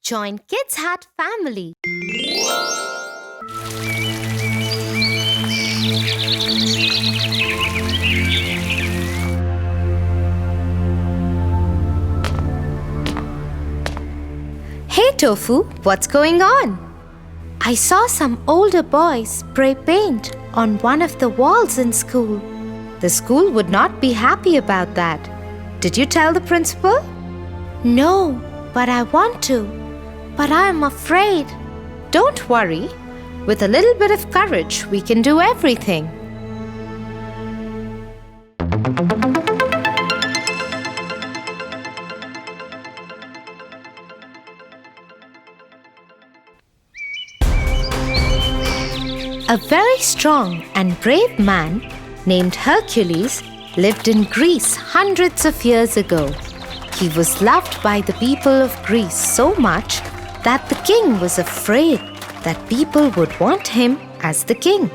Join Kids Hat family. Hey Tofu, what's going on? I saw some older boys spray paint on one of the walls in school. The school would not be happy about that. Did you tell the principal? No, but I want to. But I am afraid. Don't worry. With a little bit of courage, we can do everything. A very strong and brave man named Hercules lived in Greece hundreds of years ago. He was loved by the people of Greece so much that the king was afraid that people would want him as the king.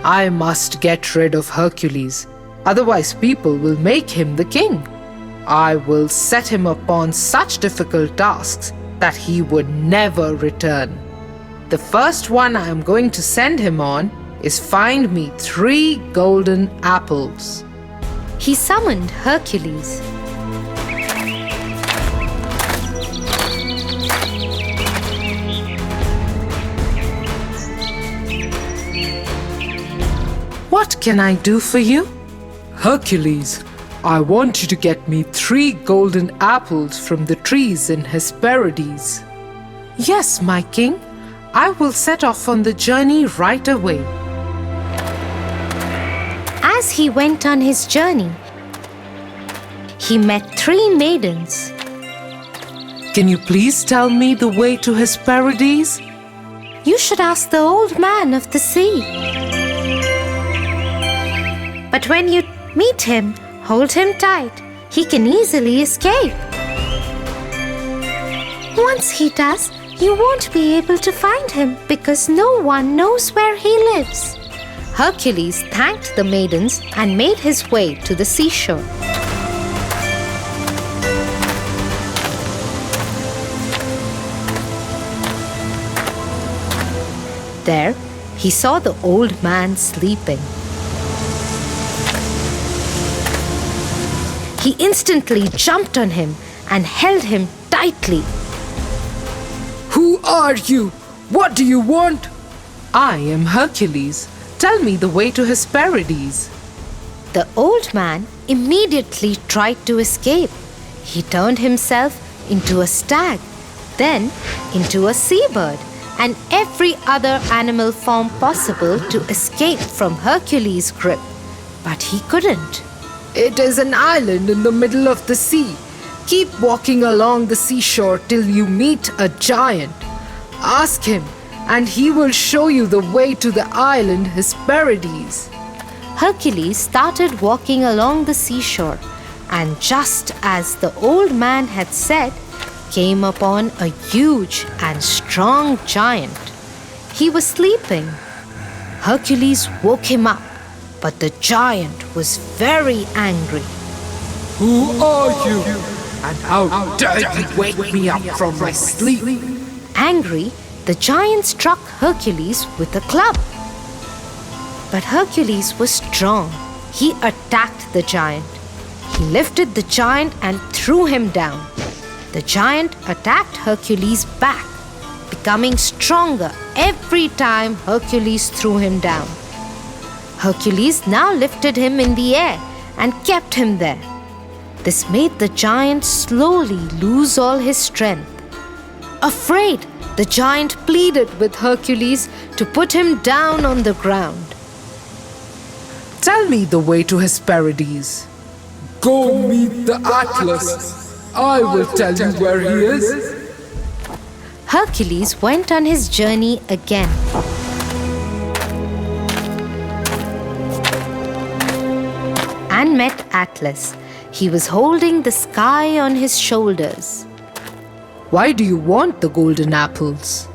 I must get rid of Hercules, otherwise people will make him the king. I will set him upon such difficult tasks that he would never return. The first one I am going to send him on is find me 3 golden apples. He summoned Hercules. What can I do for you? Hercules, I want you to get me 3 golden apples from the trees in Hesperides. Yes, my king. I will set off on the journey right away. As he went on his journey, he met 3 maidens. Can you please tell me the way to Hesperides? You should ask the old man of the sea. But when you meet him, hold him tight. He can easily escape. Once he does, you won't be able to find him because no one knows where he lives. Hercules thanked the maidens and made his way to the seashore. There, he saw the old man sleeping. He instantly jumped on him and held him tightly. Who are you? What do you want? I am Hercules. Tell me the way to Hesperides. The old man immediately tried to escape. He turned himself into a stag, then into a seabird, and every other animal form possible to escape from Hercules' grip. But he couldn't. It is an island in the middle of the sea. Keep walking along the seashore till you meet a giant. Ask him, and he will show you the way to the island Hesperides. Hercules started walking along the seashore, and just as the old man had said, came upon a huge and strong giant. He was sleeping. Hercules woke him up, but the giant was very angry. Who are you? And how dare you wake me up from my sleep? Angry, the giant struck Hercules with a club. But Hercules was strong. He attacked the giant. He lifted the giant and threw him down. The giant attacked Hercules back, becoming stronger every time Hercules threw him down. Hercules now lifted him in the air and kept him there. This made the giant slowly lose all his strength. Afraid, the giant pleaded with Hercules to put him down on the ground. Tell me the way to Hesperides. Go meet the Atlas. I will tell you where he is. Hercules went on his journey again. And met Atlas. He was holding the sky on his shoulders. Why do you want the golden apples?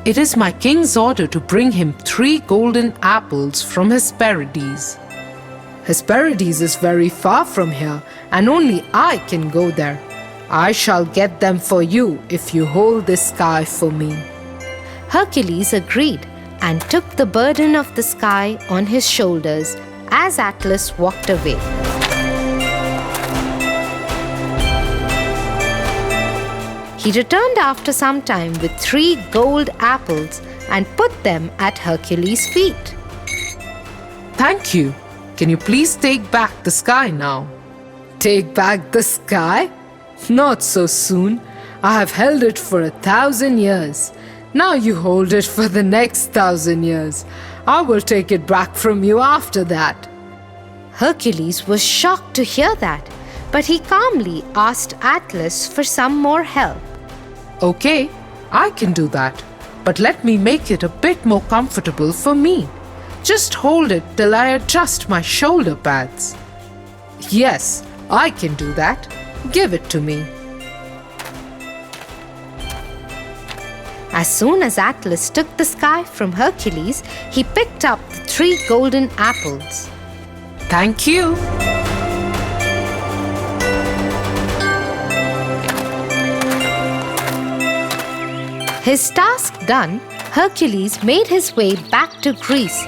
It is my king's order to bring him 3 golden apples from Hesperides. Hesperides is very far from here, and only I can go there. I shall get them for you if you hold this sky for me." Hercules agreed and took the burden of the sky on his shoulders as Atlas walked away. He returned after some time with 3 gold apples and put them at Hercules' feet. "Thank you. Can you please take back the sky now?" "Take back the sky? Not so soon. I have held it for 1,000 years. Now you hold it for the next 1,000 years. I will take it back from you after that." Hercules was shocked to hear that, but he calmly asked Atlas for some more help. "Okay, I can do that, but let me make it a bit more comfortable for me. Just hold it till I adjust my shoulder pads." "Yes, I can do that. Give it to me." As soon as Atlas took the sky from Hercules, he picked up the 3 golden apples. "Thank you." His task done, Hercules made his way back to Greece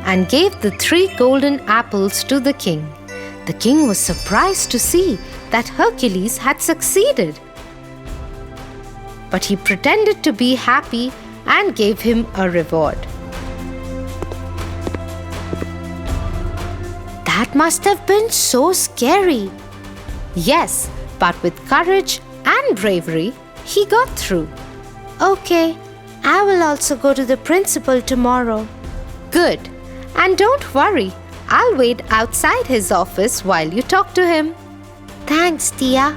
and gave the 3 golden apples to the king. The king was surprised to see that Hercules had succeeded. But he pretended to be happy and gave him a reward. That must have been so scary. Yes, but with courage and bravery, he got through. "Okay, I will also go to the principal tomorrow." "Good. And don't worry, I'll wait outside his office while you talk to him." "Thanks, Tia."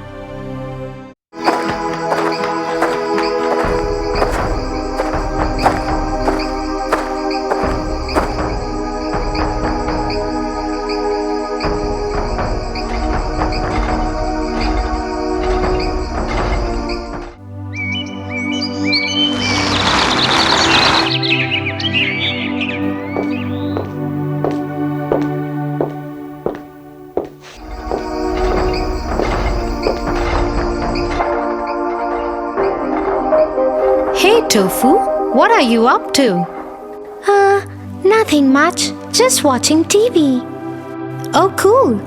Hey Tofu, what are you up to? Nothing much. Just watching TV. Oh, cool.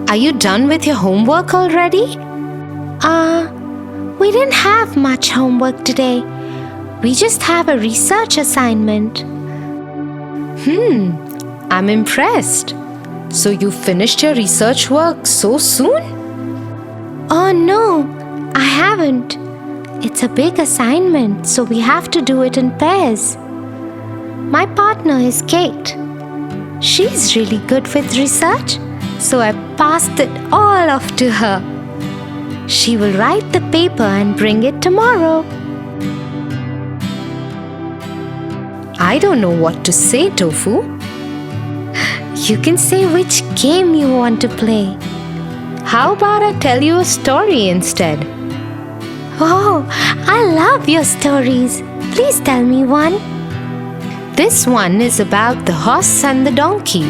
Are you done with your homework already? We didn't have much homework today. We just have a research assignment. I'm impressed. So you finished your research work so soon? Oh no, I haven't. It's a big assignment, so we have to do it in pairs. My partner is Kate. She's really good with research, so I passed it all off to her. She will write the paper and bring it tomorrow. I don't know what to say, Tofu. You can say which game you want to play. How about I tell you a story instead? Oh, I love your stories. Please tell me one. This one is about the horse and the donkey,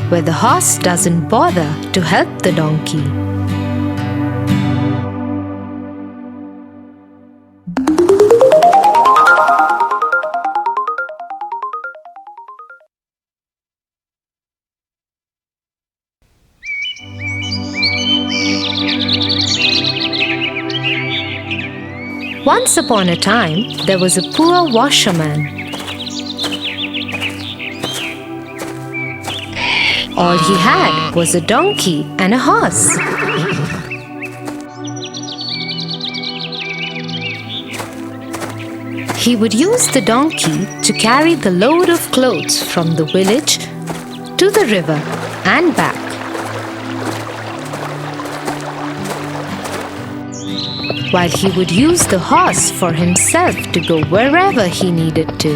where the horse doesn't bother to help the donkey. Once upon a time, there was a poor washerman. All he had was a donkey and a horse. He would use the donkey to carry the load of clothes from the village to the river and back. While he would use the horse for himself to go wherever he needed to.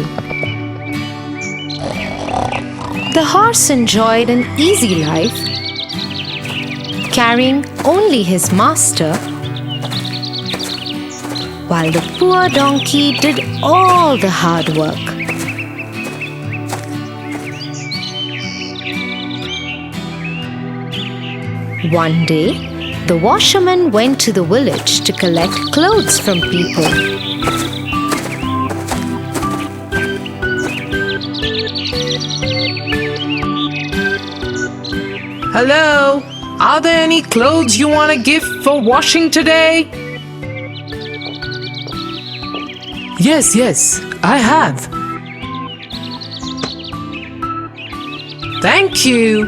The horse enjoyed an easy life, carrying only his master, while the poor donkey did all the hard work. One day, the washerman went to the village to collect clothes from people. Hello, are there any clothes you want to give for washing today? Yes, I have. Thank you.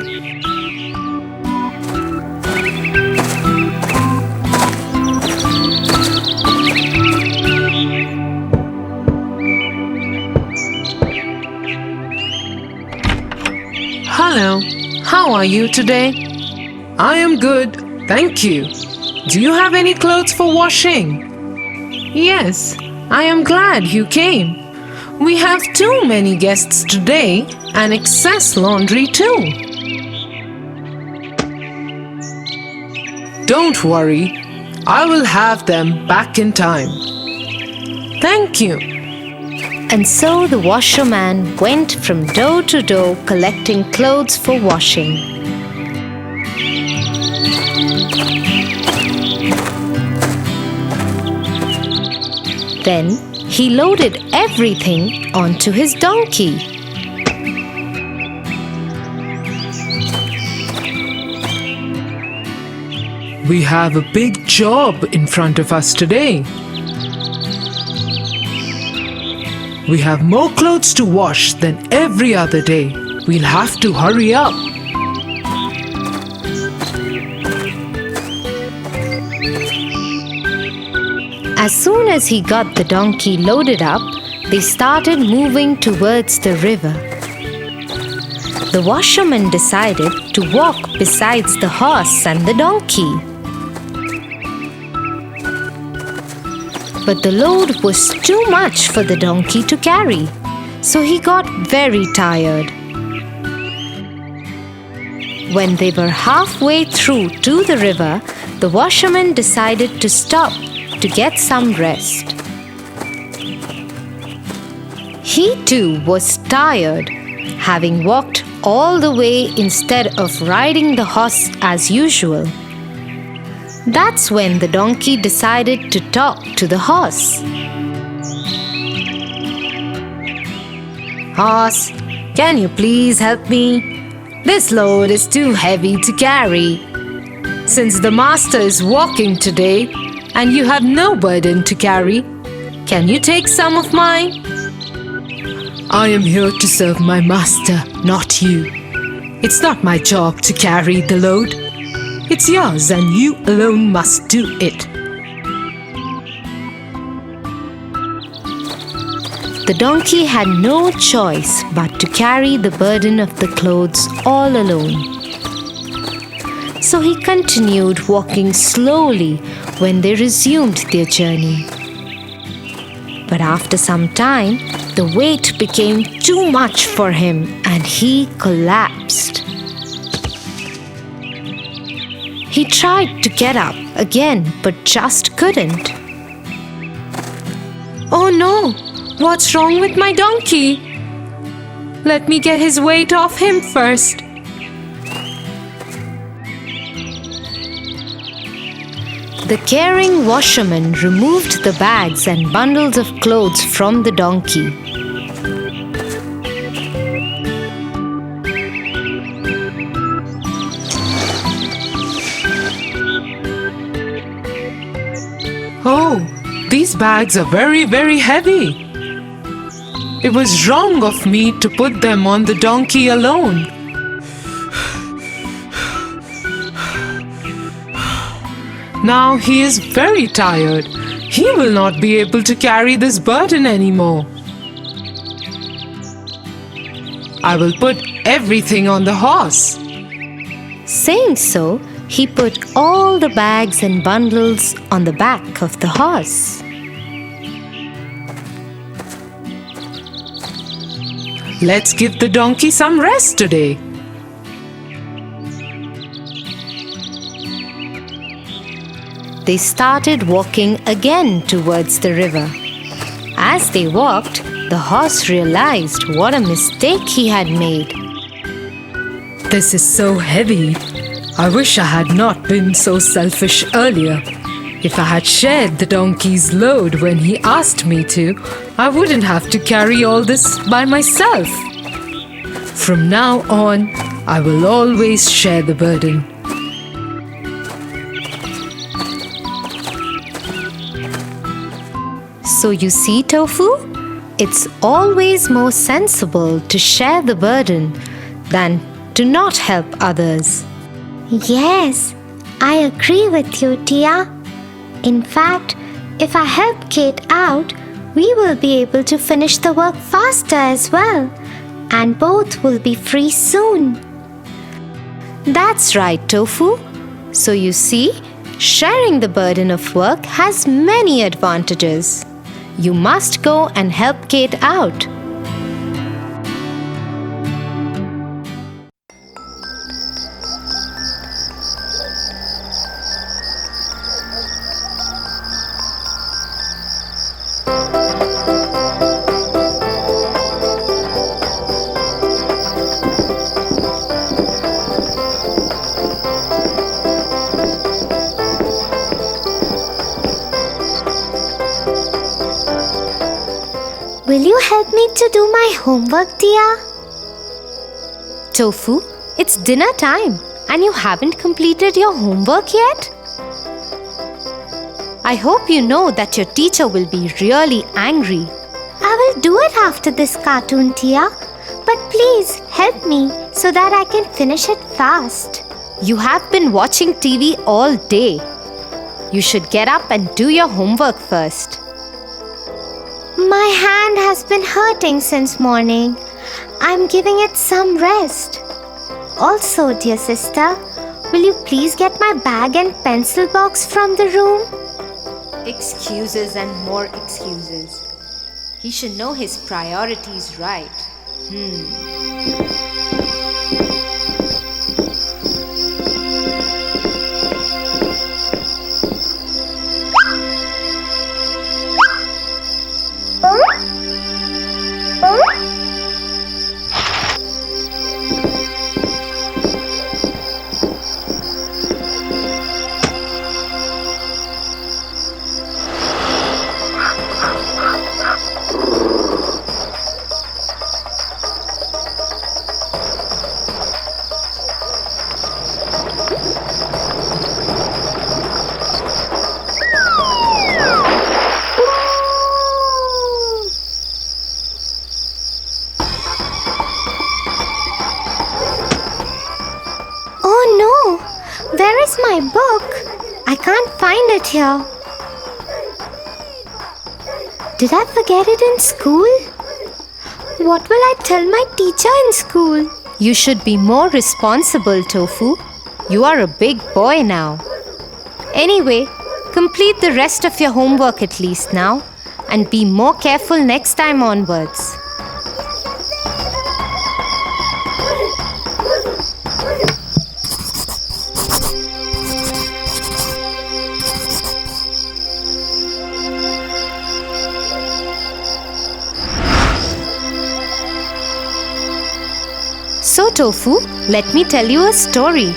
Hello, how are you today? I am good, thank you. Do you have any clothes for washing? Yes, I am glad you came. We have too many guests today and excess laundry too. Don't worry, I will have them back in time. Thank you. And so the washerman went from door to door collecting clothes for washing. Then he loaded everything onto his donkey. We have a big job in front of us today. We have more clothes to wash than every other day. We'll have to hurry up. As soon as he got the donkey loaded up, they started moving towards the river. The washerman decided to walk besides the horse and the donkey. But the load was too much for the donkey to carry, so he got very tired. When they were halfway through to the river, the washerman decided to stop to get some rest. He too was tired, having walked all the way instead of riding the horse as usual. That's when the donkey decided to talk to the horse. Horse, can you please help me? This load is too heavy to carry. Since the master is walking today and you have no burden to carry, can you take some of mine? I am here to serve my master, not you. It's not my job to carry the load. It's yours and you alone must do it. The donkey had no choice but to carry the burden of the clothes all alone. So he continued walking slowly when they resumed their journey. But after some time, the weight became too much for him and he collapsed. He tried to get up again but just couldn't. Oh no! What's wrong with my donkey? Let me get his weight off him first. The caring washerman removed the bags and bundles of clothes from the donkey. Oh, these bags are very, very heavy. It was wrong of me to put them on the donkey alone. Now he is very tired. He will not be able to carry this burden anymore. I will put everything on the horse. Saying so, he put all the bags and bundles on the back of the horse. Let's give the donkey some rest today. They started walking again towards the river. As they walked, the horse realized what a mistake he had made. This is so heavy. I wish I had not been so selfish earlier. If I had shared the donkey's load when he asked me to, I wouldn't have to carry all this by myself. From now on, I will always share the burden. So you see, Tofu, it's always more sensible to share the burden than to not help others. Yes, I agree with you, Tia. In fact, if I help Kate out, we will be able to finish the work faster as well, and both will be free soon. That's right, Tofu. So you see, sharing the burden of work has many advantages. You must go and help Kate out. Will you help me to do my homework, Tia? Tofu, it's dinner time and you haven't completed your homework yet? I hope you know that your teacher will be really angry. I will do it after this cartoon, Tia. But please help me so that I can finish it fast. You have been watching TV all day. You should get up and do your homework first. My hand has been hurting since morning. I'm giving it some rest. Also, dear sister, will you please get my bag and pencil box from the room? Excuses and more excuses. He should know his priorities right. Where is my book? I can't find it here. Did I forget it in school? What will I tell my teacher in school? You should be more responsible, Tofu. You are a big boy now. Anyway, complete the rest of your homework at least now and be more careful next time onwards. So, Tofu, let me tell you a story.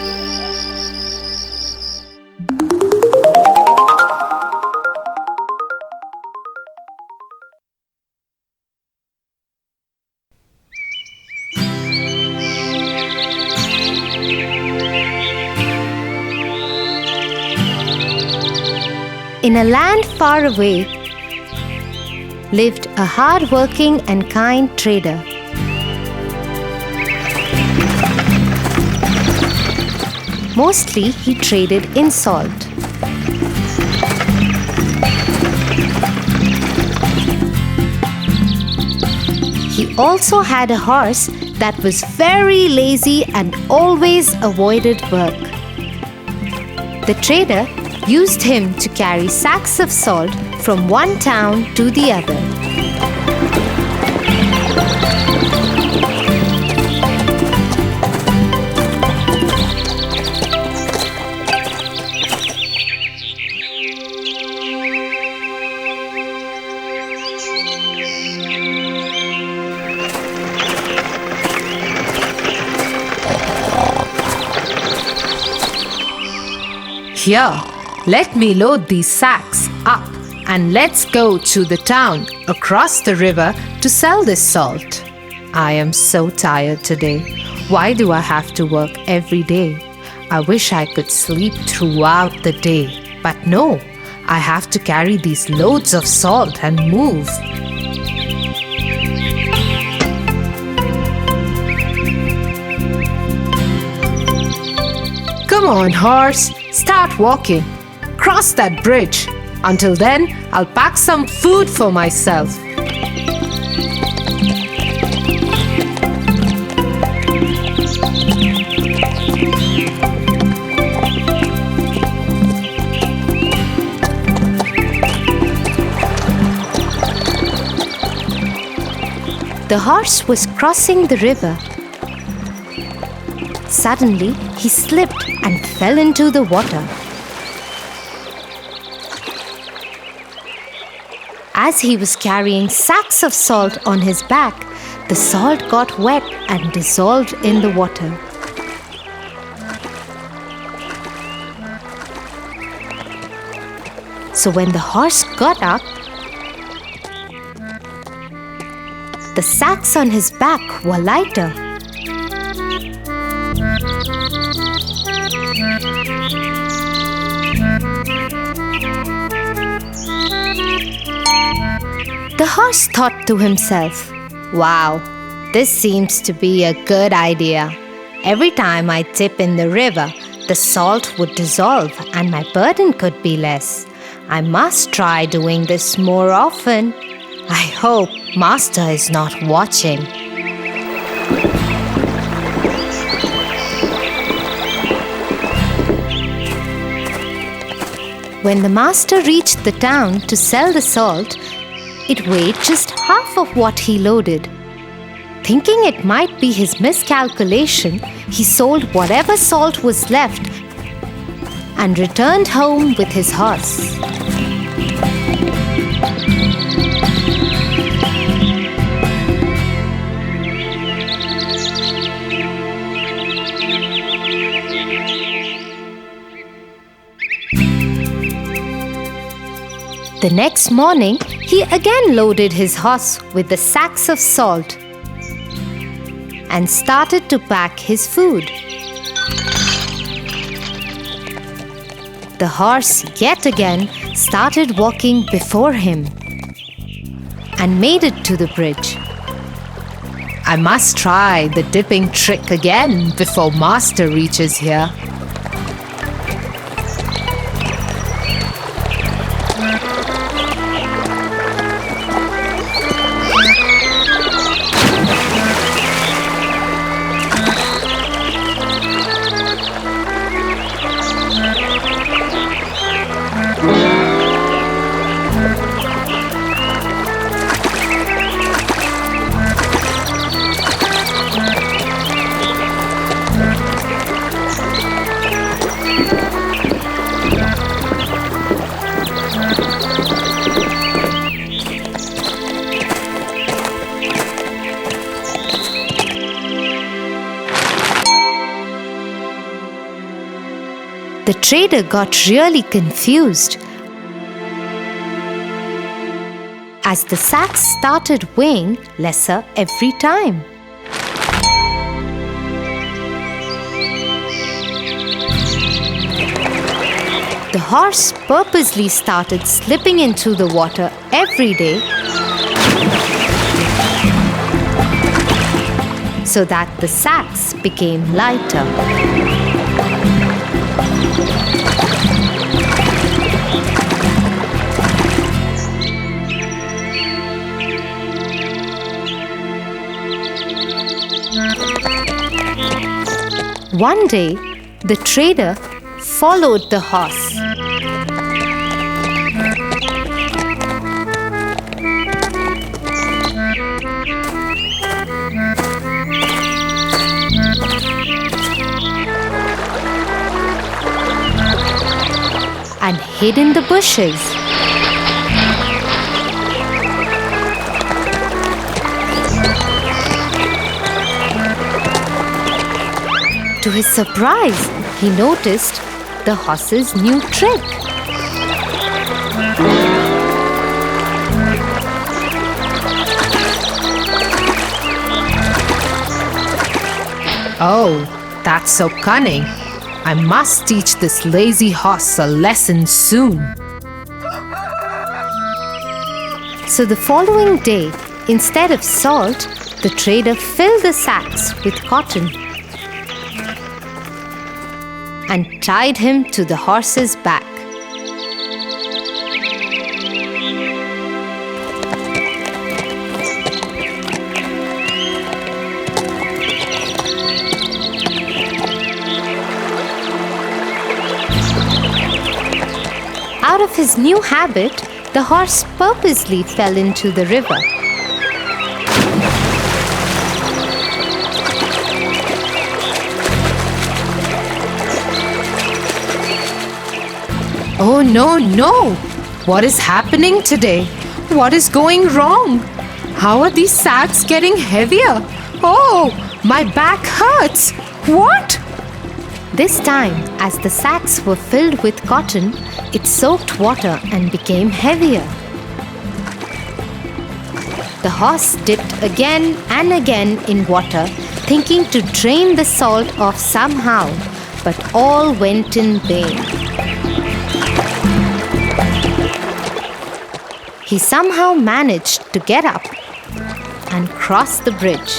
In a land far away lived a hard-working and kind trader. Mostly he traded in salt. He also had a horse that was very lazy and always avoided work. The trader used him to carry sacks of salt from one town to the other. Here, let me load these sacks up and let's go to the town across the river to sell this salt. I am so tired today. Why do I have to work every day? I wish I could sleep throughout the day. But no, I have to carry these loads of salt and move. Come on, horse, start walking. Cross that bridge. Until then, I'll pack some food for myself. The horse was crossing the river. Suddenly, he slipped and fell into the water. As he was carrying sacks of salt on his back, the salt got wet and dissolved in the water. So when the horse got up, the sacks on his back were lighter. The horse thought to himself, "Wow, this seems to be a good idea. Every time I dip in the river, the salt would dissolve and my burden could be less. I must try doing this more often. I hope Master is not watching." When the master reached the town to sell the salt, it weighed just half of what he loaded. Thinking it might be his miscalculation, he sold whatever salt was left and returned home with his horse. The next morning, he again loaded his horse with the sacks of salt and started to pack his food. The horse yet again started walking before him and made it to the bridge. I must try the dipping trick again before Master reaches here. The trader got really confused as the sacks started weighing lesser every time. The horse purposely started slipping into the water every day so that the sacks became lighter. One day, the trader followed the horse. And hid in the bushes. To his surprise, he noticed the horse's new trick. Oh, that's so cunning. I must teach this lazy horse a lesson soon. So the following day, instead of salt, the trader filled the sacks with cotton and tied him to the horse's back. Out of his new habit, the horse purposely fell into the river. Oh no, no! What is happening today? What is going wrong? How are these sacks getting heavier? Oh, my back hurts! What? This time, as the sacks were filled with cotton, it soaked water and became heavier. The horse dipped again and again in water, thinking to drain the salt off somehow, but all went in vain. He somehow managed to get up and cross the bridge.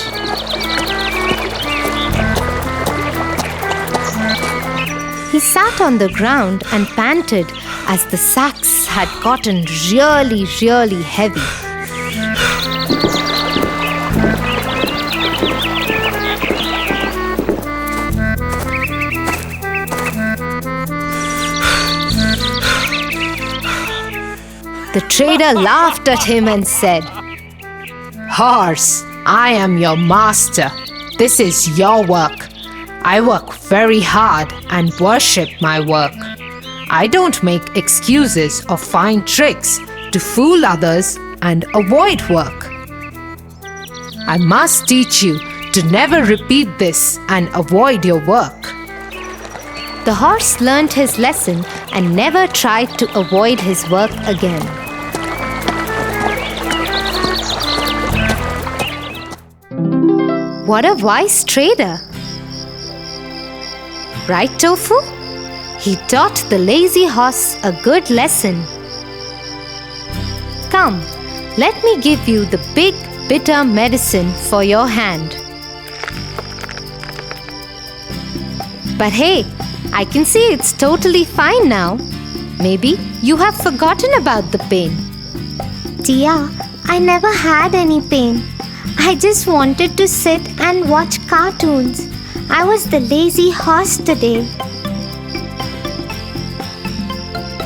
He sat on the ground and panted as the sacks had gotten really, really heavy. The trader laughed at him and said, Horse, I am your master. This is your work. I work very hard and worship my work. I don't make excuses or find tricks to fool others and avoid work. I must teach you to never repeat this and avoid your work. The horse learned his lesson and never tried to avoid his work again. What a wise trader! Right, Tofu? He taught the lazy horse a good lesson. Come, let me give you the big, bitter medicine for your hand. But hey, I can see it's totally fine now. Maybe you have forgotten about the pain. Tia, I never had any pain. I just wanted to sit and watch cartoons. I was the lazy horse today.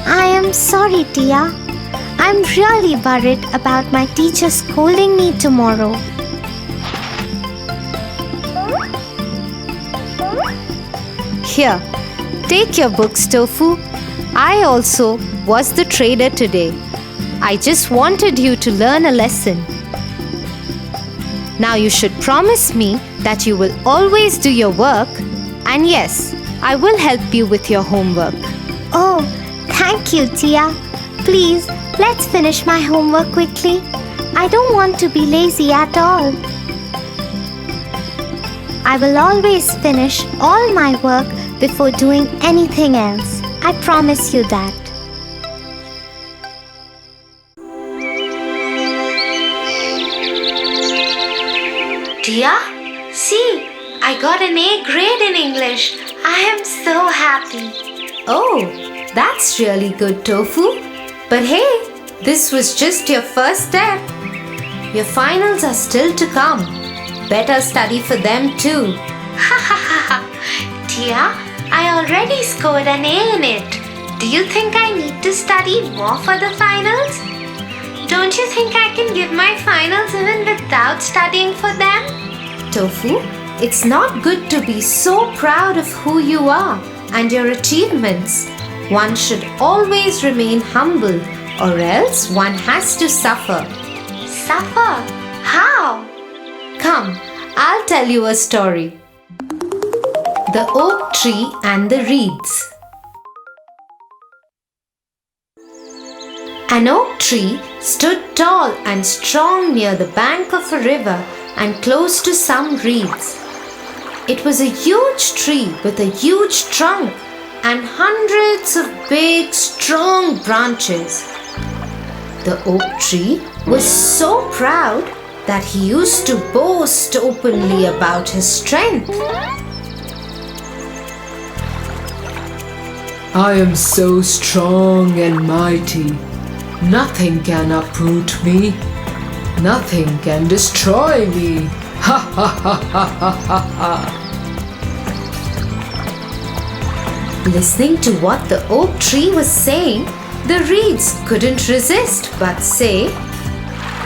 I am sorry, Tia. I'm really worried about my teacher scolding me tomorrow. Here, take your books, Tofu. I also was the trader today. I just wanted you to learn a lesson. Now you should promise me that you will always do your work, and yes, I will help you with your homework. Oh, thank you, Tia. Please, let's finish my homework quickly. I don't want to be lazy at all. I will always finish all my work before doing anything else. I promise you that. Tia, see, I got an A grade in English. I am so happy. Oh, that's really good, Tofu. But hey, this was just your first step. Your finals are still to come. Better study for them too. Ha ha ha ha. Tia, I already scored an A in it. Do you think I need to study more for the finals? Don't you think I can give my finals even without studying for them? Tofu, it's not good to be so proud of who you are and your achievements. One should always remain humble, or else one has to suffer. Suffer? How? Come, I'll tell you a story. The Oak Tree and the Reeds. An oak tree stood tall and strong near the bank of a river and close to some reeds. It was a huge tree with a huge trunk and hundreds of big, strong branches. The oak tree was so proud that he used to boast openly about his strength. I am so strong and mighty. Nothing can uproot me. Nothing can destroy me. Ha ha ha ha ha ha ha. Listening to what the oak tree was saying, the reeds couldn't resist but say,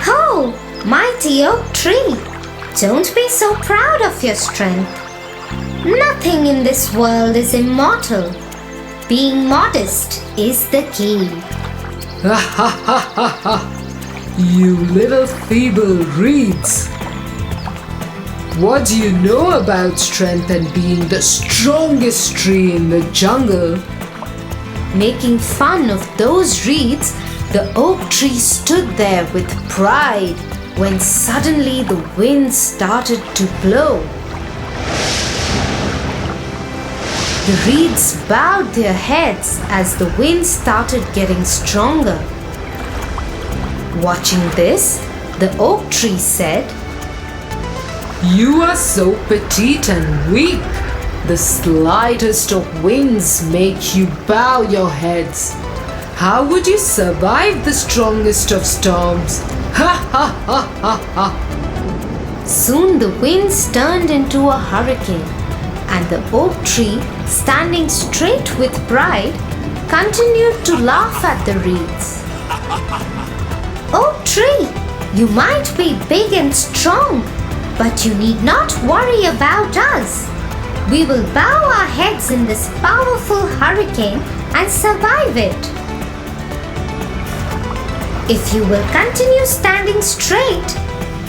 "Oh, mighty oak tree, don't be so proud of your strength. Nothing in this world is immortal. Being modest is the key." Ha ha ha ha ha. You little feeble reeds. What do you know about strength and being the strongest tree in the jungle? Making fun of those reeds, the oak tree stood there with pride when suddenly the wind started to blow. The reeds bowed their heads as the wind started getting stronger. Watching this, the oak tree said, You are so petite and weak. The slightest of winds make you bow your heads. How would you survive the strongest of storms? Ha ha ha ha ha. Soon the winds turned into a hurricane, and the oak tree, standing straight with pride, continued to laugh at the reeds. Oak tree, you might be big and strong, but you need not worry about us. We will bow our heads in this powerful hurricane and survive it. If you will continue standing straight,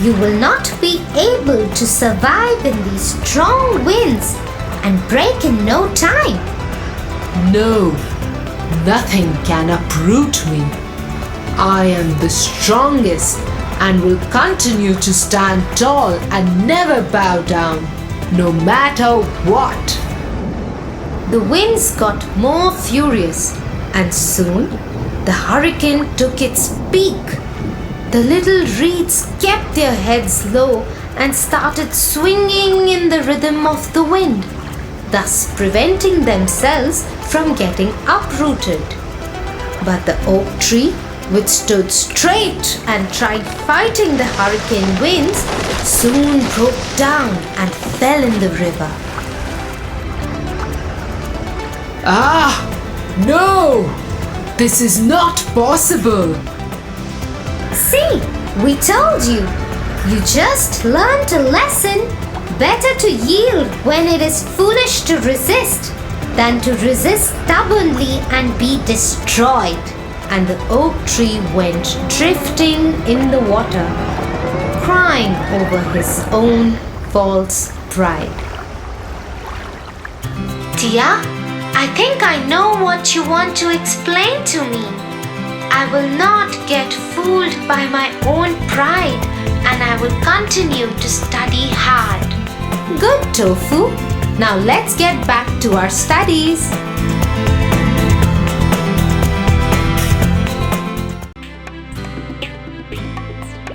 you will not be able to survive in these strong winds and break in no time. No, nothing can uproot me. I am the strongest and will continue to stand tall and never bow down, no matter what. The winds got more furious, and soon the hurricane took its peak. The little reeds kept their heads low and started swinging in the rhythm of the wind, thus preventing themselves from getting uprooted. But the oak tree, which stood straight and tried fighting the hurricane winds, soon broke down and fell in the river. Ah, no! This is not possible! See, we told you. You just learned a lesson. Better to yield when it is foolish to resist than to resist stubbornly and be destroyed. And the oak tree went drifting in the water, crying over his own false pride. Tia, I think I know what you want to explain to me. I will not get fooled by my own pride, and I will continue to study hard. Good, Tofu. Now let's get back to our studies.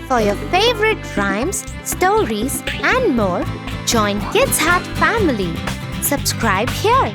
For your favorite rhymes, stories, and more, join Kids Hut family. Subscribe here.